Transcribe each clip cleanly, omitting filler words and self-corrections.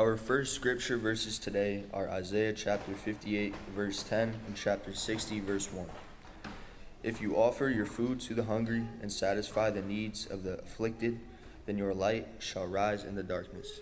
Our first scripture verses today are Isaiah chapter 58, verse 10, and chapter 60, verse 1. If you offer your food to the hungry and satisfy the needs of the afflicted, then your light shall rise in the darkness,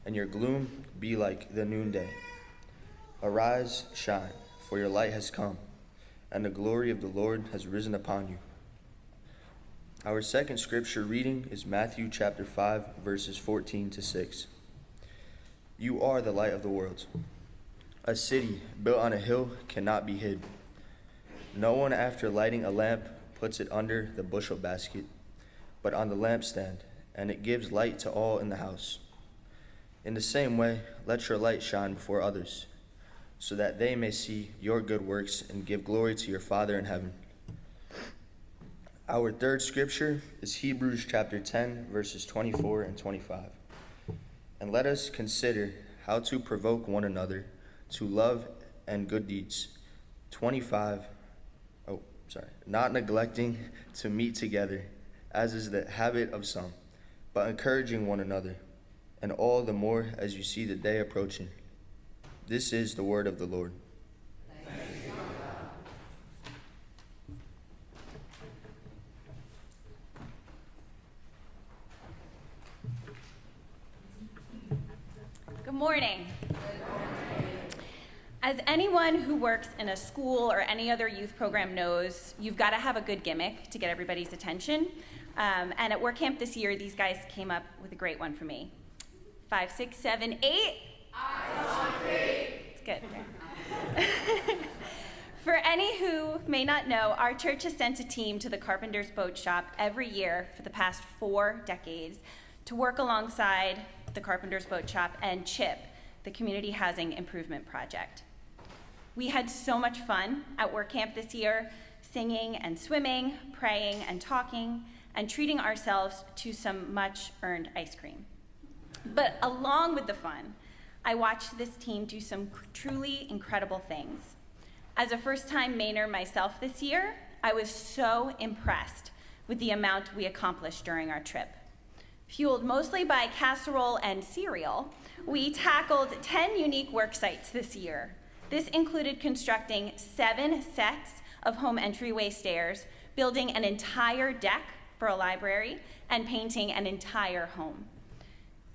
and your gloom be like the noonday. Arise, shine, for your light has come, and the glory of the Lord has risen upon you. Our second scripture reading is Matthew chapter 5, verses 14 to 6. You are the light of the world. A city built on a hill cannot be hid. No one, after lighting a lamp, puts it under the bushel basket, but on the lampstand, and it gives light to all in the house. In the same way, let your light shine before others, so that they may see your good works and give glory to your Father in heaven. Our third scripture is Hebrews chapter 10, verses 24 and 25. And let us consider how to provoke one another to love and good deeds. Not neglecting to meet together, as is the habit of some, but encouraging one another, and all the more as you see the day approaching. This is the word of the Lord. Good morning. As anyone who works in a school or any other youth program knows, you've got to have a good gimmick to get everybody's attention. And at Workcamp this year, these guys came up with a great one for me. 5, 6, 7, 8. Eyes on feet. It's good. For any who may not know, our church has sent a team to the Carpenter's Boat Shop every year for the past 4 decades to work alongside the Carpenter's Boat Shop and CHIP, the Community Housing Improvement Project. We had so much fun at Workcamp this year, singing and swimming, praying and talking, and treating ourselves to some much-earned ice cream. But along with the fun, I watched this team do some truly incredible things. As a first-time Mainer myself this year, I was so impressed with the amount we accomplished during our trip. Fueled mostly by casserole and cereal, we tackled 10 unique work sites this year. This included constructing 7 sets of home entryway stairs, building an entire deck for a library, and painting an entire home.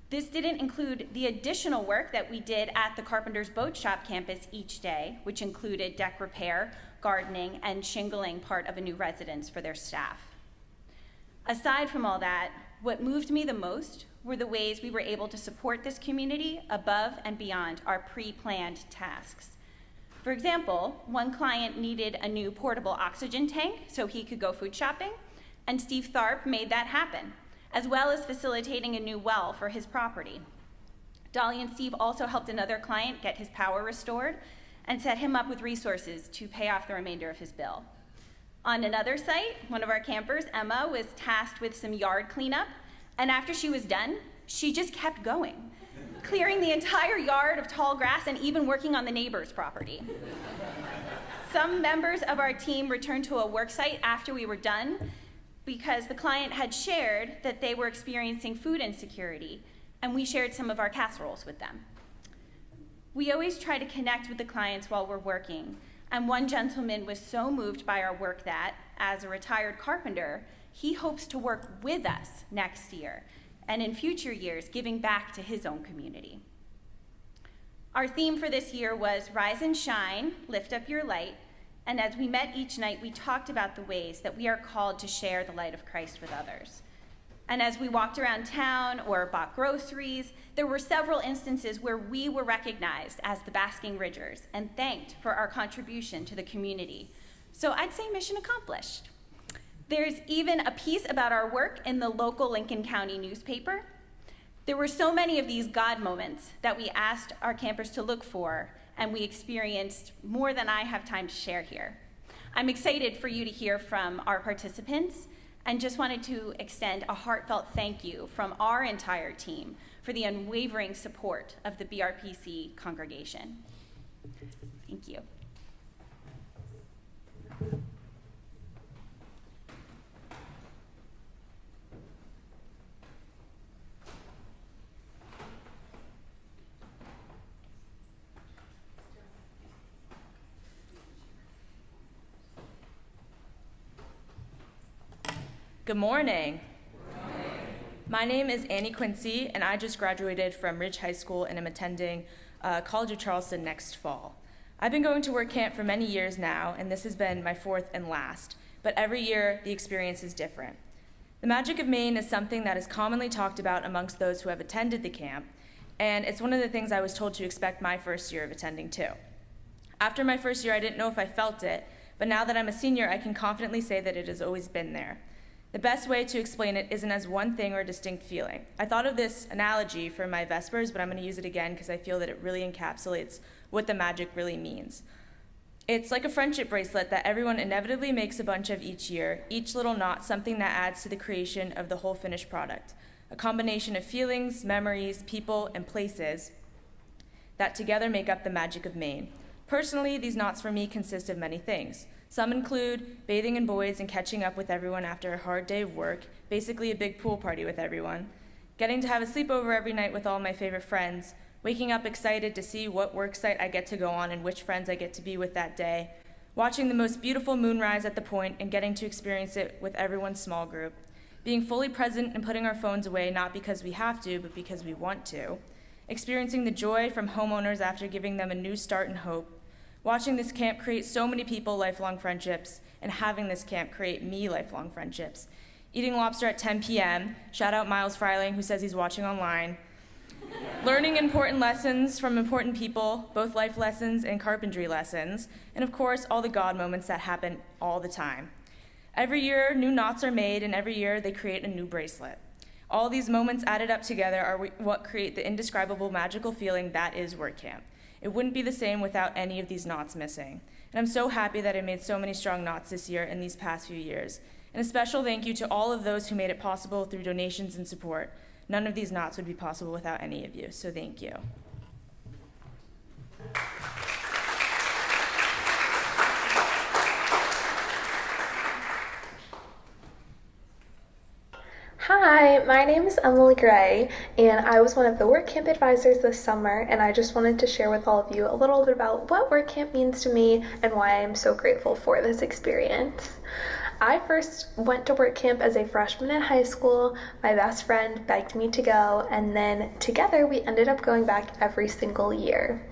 This didn't include the additional work that we did at the Carpenter's Boat Shop campus each day, which included deck repair, gardening, and shingling part of a new residence for their staff. Aside from all that, what moved me the most were the ways we were able to support this community above and beyond our pre-planned tasks. For example, one client needed a new portable oxygen tank so he could go food shopping, and Steve Tharp made that happen, as well as facilitating a new well for his property. Dolly and Steve also helped another client get his power restored and set him up with resources to pay off the remainder of his bill. On another site, one of our campers, Emma, was tasked with some yard cleanup, and after she was done, she just kept going, clearing the entire yard of tall grass and even working on the neighbor's property. Some members of our team returned to a work site after we were done because the client had shared that they were experiencing food insecurity, and we shared some of our casseroles with them. We always try to connect with the clients while we're working, and one gentleman was so moved by our work that, as a retired carpenter, he hopes to work with us next year and in future years, giving back to his own community. Our theme for this year was Rise and Shine, Lift Up Your Light, and as we met each night, we talked about the ways that we are called to share the light of Christ with others. And as we walked around town or bought groceries, there were several instances where we were recognized as the Basking Ridgers and thanked for our contribution to the community. So I'd say mission accomplished. There's even a piece about our work in the local Lincoln County newspaper. There were so many of these God moments that we asked our campers to look for, and we experienced more than I have time to share here. I'm excited for you to hear from our participants, and just wanted to extend a heartfelt thank you from our entire team for the unwavering support of the BRPC congregation. Thank you. Good morning. My name is Annie Quincy, and I just graduated from Ridge High School and am attending College of Charleston next fall. I've been going to work camp for many years now, and this has been my fourth and last, but every year the experience is different. The magic of Maine is something that is commonly talked about amongst those who have attended the camp, and it's one of the things I was told to expect my first year of attending too. After my first year, I didn't know if I felt it, but now that I'm a senior, I can confidently say that it has always been there. The best way to explain it isn't as one thing or a distinct feeling. I thought of this analogy for my Vespers, but I'm going to use it again because I feel that it really encapsulates what the magic really means. It's like a friendship bracelet that everyone inevitably makes a bunch of each year, each little knot something that adds to the creation of the whole finished product. A combination of feelings, memories, people, and places that together make up the magic of Maine. Personally, these knots for me consist of many things. Some include bathing in Boyd's and catching up with everyone after a hard day of work, basically a big pool party with everyone, getting to have a sleepover every night with all my favorite friends, waking up excited to see what work site I get to go on and which friends I get to be with that day, watching the most beautiful moonrise at the point and getting to experience it with everyone's small group, being fully present and putting our phones away not because we have to, but because we want to, experiencing the joy from homeowners after giving them a new start and hope, watching this camp create so many people lifelong friendships, and having this camp create me lifelong friendships. Eating lobster at 10 p.m., shout out Miles Freiling who says he's watching online. Learning important lessons from important people, both life lessons and carpentry lessons, and of course, all the God moments that happen all the time. Every year, new knots are made, and every year they create a new bracelet. All these moments added up together are what create the indescribable magical feeling that is work camp. It wouldn't be the same without any of these knots missing. And I'm so happy that I made so many strong knots this year and these past few years. And a special thank you to all of those who made it possible through donations and support. None of these knots would be possible without any of you, so thank you. Hi, my name is Emily Gray, and I was one of the Work Camp advisors this summer, and I just wanted to share with all of you a little bit about what Work Camp means to me and why I'm so grateful for this experience. I first went to Work Camp as a freshman in high school. My best friend begged me to go, and then together we ended up going back every single year.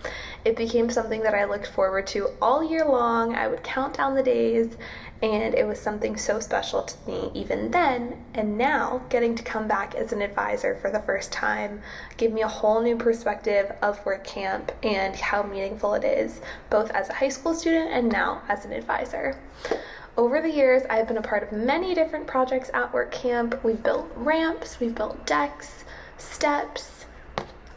It became something that I looked forward to all year long. I would count down the days, and it was something so special to me even then. And now, getting to come back as an advisor for the first time gave me a whole new perspective of Work Camp and how meaningful it is, both as a high school student and now as an advisor. Over the years, I've been a part of many different projects at Work Camp. We've built ramps, we've built decks, steps,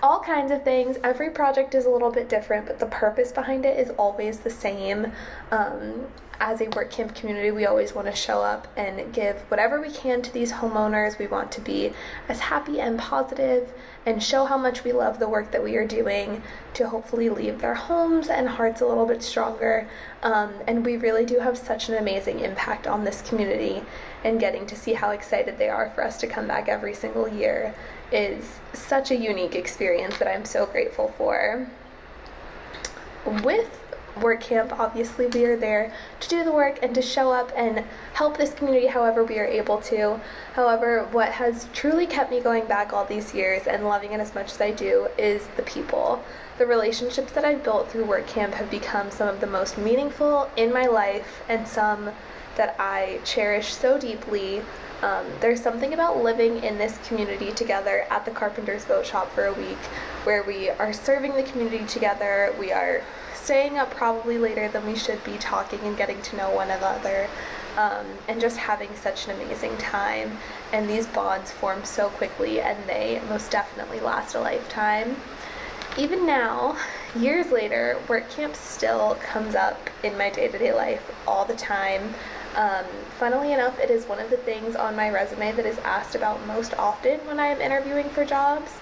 all kinds of things. Every project is a little bit different, but the purpose behind it is always the same. As a Work Camp community, we always want to show up and give whatever we can to these homeowners. We want to be as happy and positive and show how much we love the work that we are doing to hopefully leave their homes and hearts a little bit stronger. And we really do have such an amazing impact on this community, and getting to see how excited they are for us to come back every single year is such a unique experience that I'm so grateful for. With Work Camp, obviously we are there to do the work and to show up and help this community however we are able to. However, what has truly kept me going back all these years and loving it as much as I do is the people. The relationships that I've built through Work Camp have become some of the most meaningful in my life, and some that I cherish so deeply. There's something about living in this community together at the Carpenter's Boat Shop for a week, where we are serving the community together. We are staying up probably later than we should be, talking and getting to know one another, and just having such an amazing time. And these bonds form so quickly, and they most definitely last a lifetime. Even now, years later, Work Camp still comes up in my day-to-day life all the time. Funnily enough, it is one of the things on my resume that is asked about most often when I am interviewing for jobs.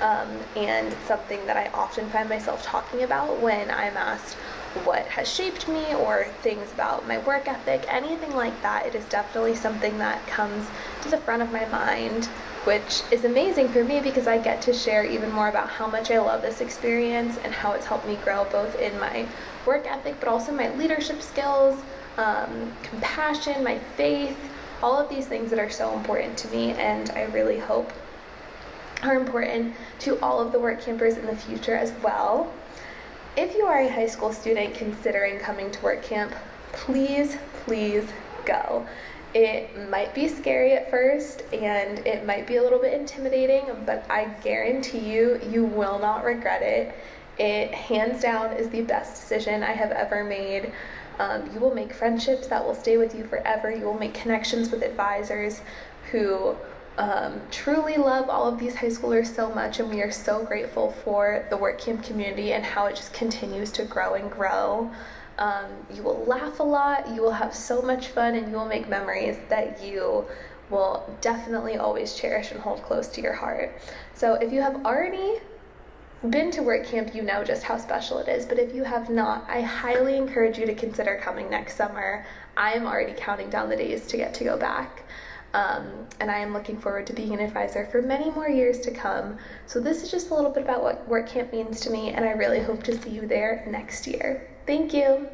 And something that I often find myself talking about when I'm asked what has shaped me, or things about my work ethic, anything like that. It is definitely something that comes to the front of my mind, which is amazing for me because I get to share even more about how much I love this experience and how it's helped me grow both in my work ethic, but also my leadership skills, compassion, my faith, all of these things that are so important to me, and I really hope are important to all of the work campers in the future as well. If you are a high school student considering coming to work camp, please go. It might be scary at first and it might be a little bit intimidating, but I guarantee you, you will not regret it. It hands down is the best decision I have ever made. You will make friendships that will stay with you forever. You will make connections with advisors who truly love all of these high schoolers so much, and we are so grateful for the work camp community and how it just continues to grow and grow. You will laugh a lot, you will have so much fun, and you will make memories that you will definitely always cherish and hold close to your heart. So if you have already been to work camp, you know just how special it is, but if you have not, I highly encourage you to consider coming next summer. I am already counting down the days to get to go back. And I am looking forward to being an advisor for many more years to come. So this is just a little bit about what work camp means to me, and I really hope to see you there next year. Thank you.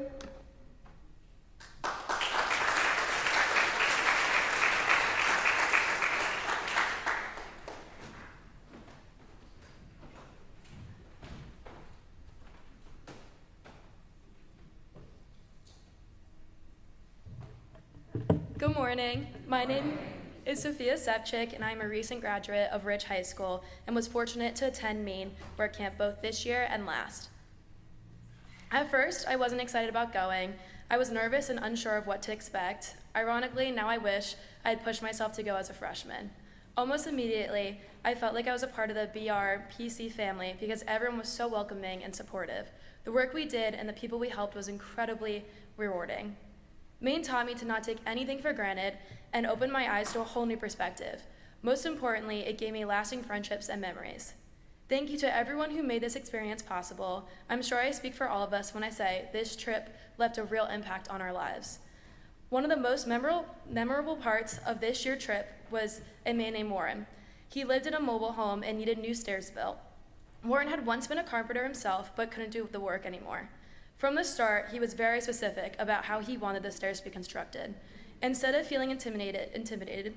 Good morning. My name is Sophia Sepchik, and I'm a recent graduate of Ridge High School and was fortunate to attend Maine Work Camp both this year and last. At first, I wasn't excited about going. I was nervous and unsure of what to expect. Ironically, now I wish I had pushed myself to go as a freshman. Almost immediately, I felt like I was a part of the BRPC family because everyone was so welcoming and supportive. The work we did and the people we helped was incredibly rewarding. Maine taught me to not take anything for granted and opened my eyes to a whole new perspective. Most importantly, it gave me lasting friendships and memories. Thank you to everyone who made this experience possible. I'm sure I speak for all of us when I say this trip left a real impact on our lives. One of the most memorable parts of this year's trip was a man named Warren. He lived in a mobile home and needed new stairs built. Warren had once been a carpenter himself, but couldn't do the work anymore. From the start, he was very specific about how he wanted the stairs to be constructed. Instead of feeling intimidated,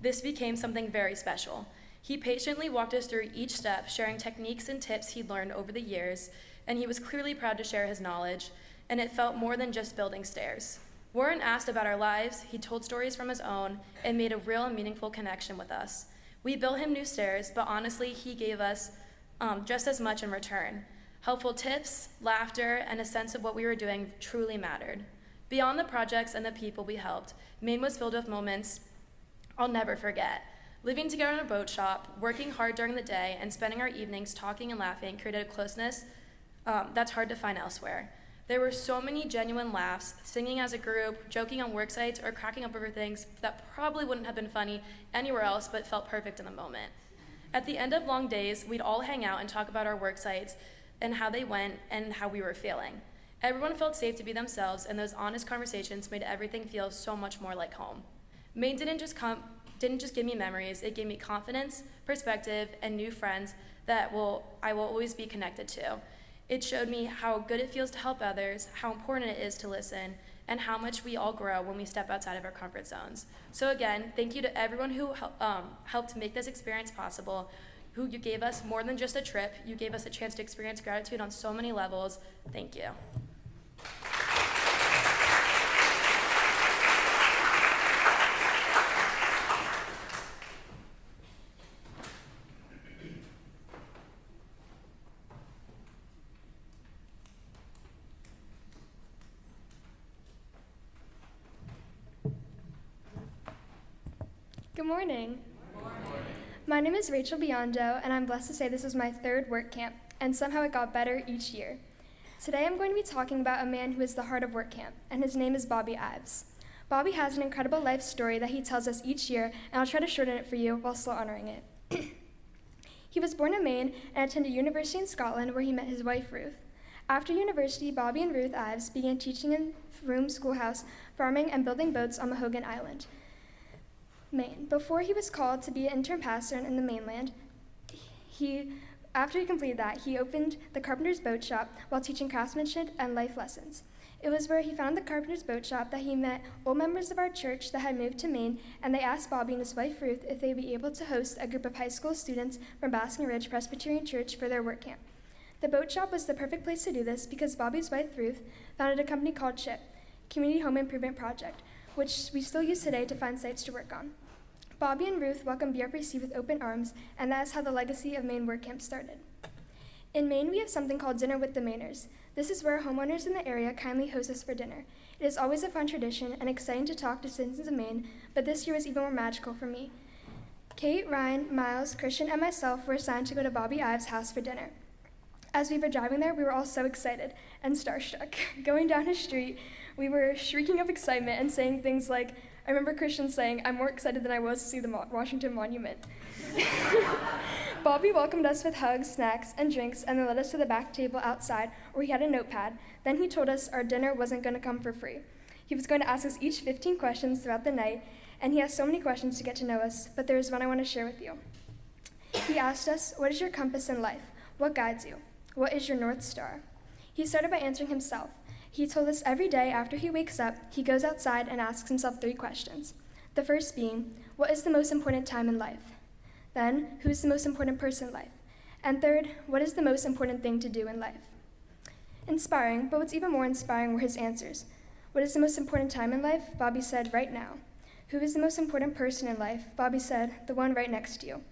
this became something very special. He patiently walked us through each step, sharing techniques and tips he'd learned over the years, and he was clearly proud to share his knowledge, and it felt more than just building stairs. Warren asked about our lives, he told stories from his own, and made a real and meaningful connection with us. We built him new stairs, but honestly, he gave us just as much in return. Helpful tips, laughter, and a sense of what we were doing truly mattered. Beyond the projects and the people we helped, Maine was filled with moments I'll never forget. Living together in a boat shop, working hard during the day, and spending our evenings talking and laughing created a closeness that's hard to find elsewhere. There were so many genuine laughs, singing as a group, joking on work sites, or cracking up over things that probably wouldn't have been funny anywhere else but felt perfect in the moment. At the end of long days, we'd all hang out and talk about our work sites and how they went and how we were feeling. Everyone felt safe to be themselves, and those honest conversations made everything feel so much more like home. Maine didn't just give me memories, it gave me confidence, perspective, and new friends that I will always be connected to. It showed me how good it feels to help others, how important it is to listen, and how much we all grow when we step outside of our comfort zones. So again, thank you to everyone who helped make this experience possible, who you gave us more than just a trip. You gave us a chance to experience gratitude on so many levels. Thank you. Good morning. My name is Rachel Biondo, and I'm blessed to say this is my third work camp, and somehow it got better each year. Today I'm going to be talking about a man who is the heart of work camp, and his name is Bobby Ives. Bobby has an incredible life story that he tells us each year, and I'll try to shorten it for you while still honoring it. He was born in Maine and attended university in Scotland, where he met his wife, Ruth. After university, Bobby and Ruth Ives began teaching in Frome Schoolhouse, farming, and building boats on Mahogan Island, Maine. Before he was called to be an intern pastor in the mainland, after he completed that, he opened the Carpenter's Boat Shop while teaching craftsmanship and life lessons. It was where he found the carpenter's boat shop that he met old members of our church that had moved to Maine, and they asked Bobby and his wife Ruth if they'd be able to host a group of high school students from Basking Ridge Presbyterian Church for their work camp. The boat shop was the perfect place to do this because Bobby's wife Ruth founded a company called CHIP, Community Home Improvement Project, which we still use today to find sites to work on. Bobby and Ruth welcomed BRPC with open arms, and that is how the legacy of Maine Work Camp started. In Maine, we have something called Dinner with the Mainers. This is where homeowners in the area kindly host us for dinner. It is always a fun tradition and exciting to talk to citizens of Maine, but this year was even more magical for me. Kate, Ryan, Miles, Christian, and myself were assigned to go to Bobby Ives' house for dinner. As we were driving there, we were all so excited and starstruck. Going down his street, we were shrieking of excitement and saying things like, I remember Christian saying, I'm more excited than I was to see the Washington Monument. Bobby welcomed us with hugs, snacks, and drinks, and then led us to the back table outside where he had a notepad. Then he told us our dinner wasn't going to come for free. He was going to ask us each 15 questions throughout the night, and he has so many questions to get to know us, but there is one I want to share with you. He asked us, what is your compass in life? What guides you? What is your North Star? He started by answering himself. He told us every day after he wakes up, he goes outside and asks himself 3 questions. The first being, what is the most important time in life? Then, who is the most important person in life? And third, what is the most important thing to do in life? Inspiring, but what's even more inspiring were his answers. What is the most important time in life? Bobby said, right now. Who is the most important person in life? Bobby said, the one right next to you.